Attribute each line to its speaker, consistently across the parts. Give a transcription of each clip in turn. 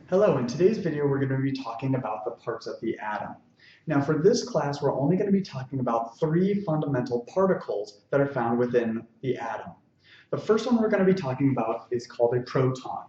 Speaker 1: Hello, in today's video we're going to be talking about the parts of the atom. Now for this class we're only going to be talking about three fundamental particles that are found within the atom. The first one we're going to be talking about is called a proton.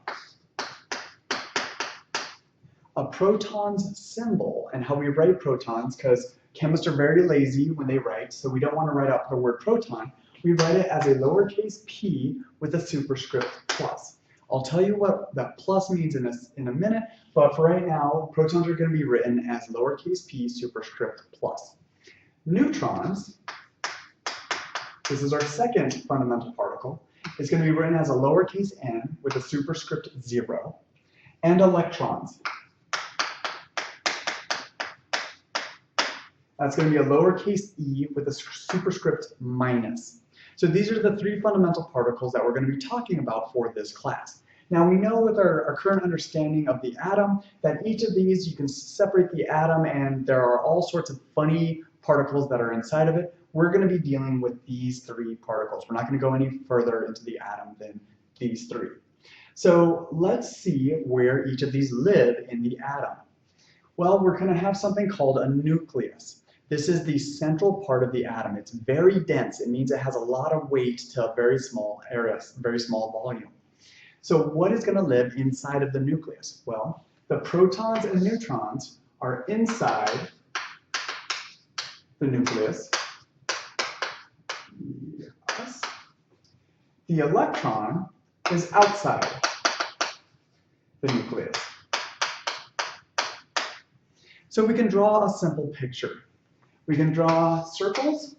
Speaker 1: A proton's symbol, and how we write protons, because chemists are very lazy when they write, so we don't want to write out the word proton, we write it as a lowercase p with a superscript plus. I'll tell you what that plus means in a minute, but for right now, protons are going to be written as lowercase p superscript plus. Neutrons, this is our second fundamental particle, is going to be written as a lowercase n with a superscript 0. And electrons, that's going to be a lowercase e with a superscript minus. So these are the three fundamental particles that we're going to be talking about for this class. Now we know with our current understanding of the atom that each of these, you can separate the atom and there are all sorts of funny particles that are inside of it. We're going to be dealing with these three particles. We're not going to go any further into the atom than these three. So let's see where each of these live in the atom. Well, we're going to have something called a nucleus. This is the central part of the atom. It's very dense. It means it has a lot of weight to a very small area, very small volume. So what is going to live inside of the nucleus? Well, the protons and neutrons are inside the nucleus. Yes. The electron is outside the nucleus. So we can draw a simple picture. We can draw circles.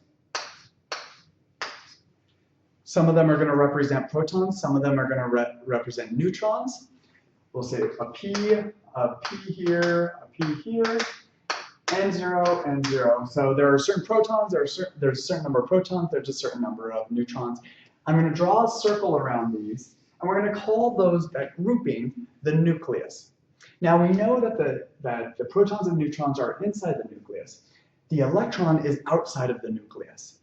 Speaker 1: Some of them are going to represent protons, some of them are going to represent neutrons. We'll say a P here, a P here, and 0, and 0. So there are certain protons, there's a certain number of protons, there's a certain number of neutrons. I'm going to draw a circle around these, and we're going to call that grouping the nucleus. Now we know that the protons and neutrons are inside the nucleus. The electron is outside of the nucleus.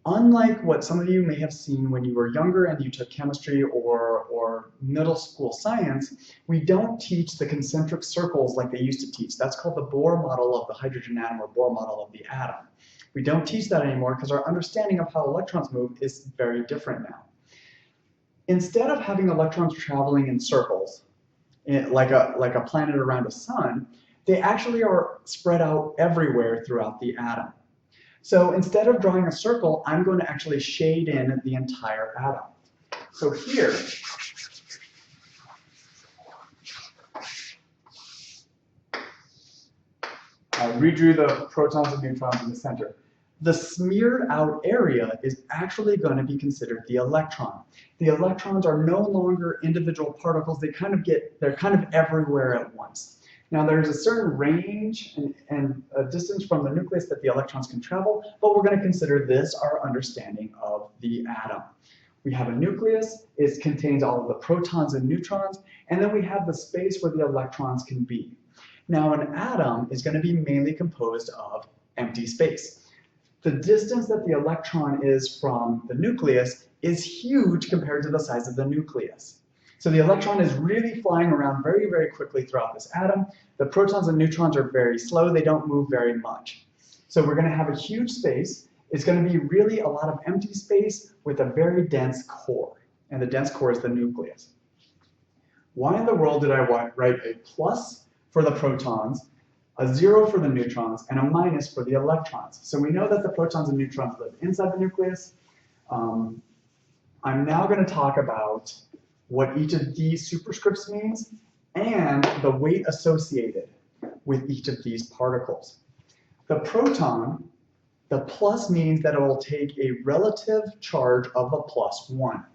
Speaker 1: Unlike what some of you may have seen when you were younger and you took chemistry or middle school science, we don't teach the concentric circles like they used to teach. That's called the Bohr model of the hydrogen atom or Bohr model of the atom. We don't teach that anymore because our understanding of how electrons move is very different now. Instead of having electrons traveling in circles, like a planet around a sun, they actually are spread out everywhere throughout the atom. So instead of drawing a circle, I'm going to actually shade in the entire atom. So here, I redrew the protons and neutrons in the center. The smeared out area is actually going to be considered the electron. The electrons are no longer individual particles. They're kind of everywhere at once. Now there's a certain range and a distance from the nucleus that the electrons can travel, but we're going to consider this our understanding of the atom. We have a nucleus, it contains all of the protons and neutrons, and then we have the space where the electrons can be. Now an atom is going to be mainly composed of empty space. The distance that the electron is from the nucleus is huge compared to the size of the nucleus. So the electron is really flying around very, very quickly throughout this atom. The protons and neutrons are very slow. They don't move very much. So we're going to have a huge space. It's going to be really a lot of empty space with a very dense core. And the dense core is the nucleus. Why in the world did I write a plus for the protons, a 0 for the neutrons, and a minus for the electrons? So we know that the protons and neutrons live inside the nucleus. I'm now going to talk about what each of these superscripts means and the weight associated with each of these particles. The proton, the plus means that it will take a relative charge of a +1.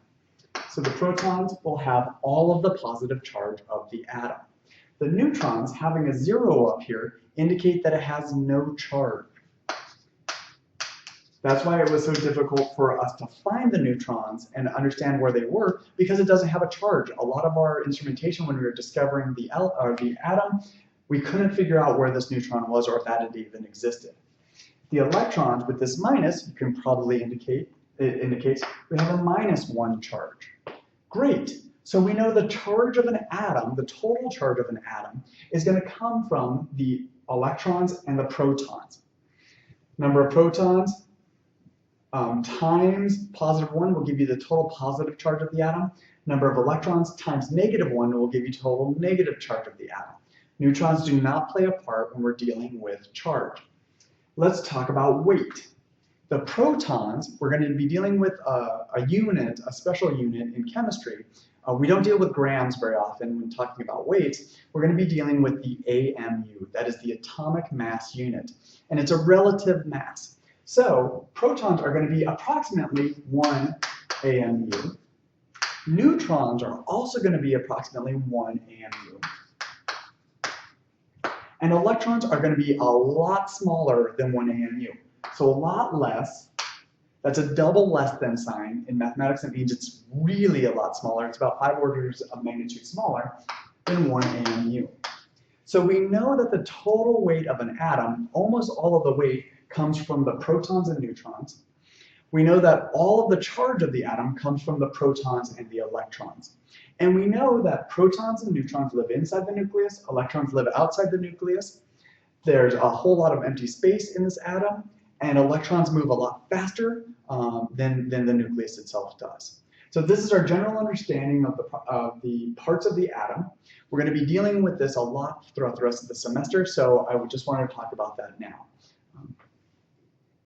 Speaker 1: So the protons will have all of the positive charge of the atom. The neutrons, having a 0 up here, indicate that it has no charge. That's why it was so difficult for us to find the neutrons and understand where they were, because it doesn't have a charge. A lot of our instrumentation when we were discovering the atom, we couldn't figure out where this neutron was or if that it even existed. The electrons with this minus, you can probably indicate, it indicates we have a -1 charge. Great. So we know the charge of an atom, the total charge of an atom, is going to come from the electrons and the protons. Number of protons times +1 will give you the total positive charge of the atom. Number of electrons times -1 will give you total negative charge of the atom. Neutrons do not play a part when we're dealing with charge. Let's talk about weight. The protons, we're going to be dealing with a unit, a special unit in chemistry. We don't deal with grams very often when talking about weights. We're going to be dealing with the AMU, that is the atomic mass unit, and it's a relative mass. So protons are going to be approximately 1 AMU. Neutrons are also going to be approximately 1 AMU. And electrons are going to be a lot smaller than 1 AMU. So a lot less. That's a double less than sign. In mathematics, it means it's really a lot smaller. It's about 5 orders of magnitude smaller than 1 AMU. So we know that the total weight of an atom, almost all of the weight, comes from the protons and neutrons. We know that all of the charge of the atom comes from the protons and the electrons. And we know that protons and neutrons live inside the nucleus, electrons live outside the nucleus. There's a whole lot of empty space in this atom, and electrons move a lot faster than the nucleus itself does. So this is our general understanding of the parts of the atom. We're going to be dealing with this a lot throughout the rest of the semester, so I just wanted to talk about that now.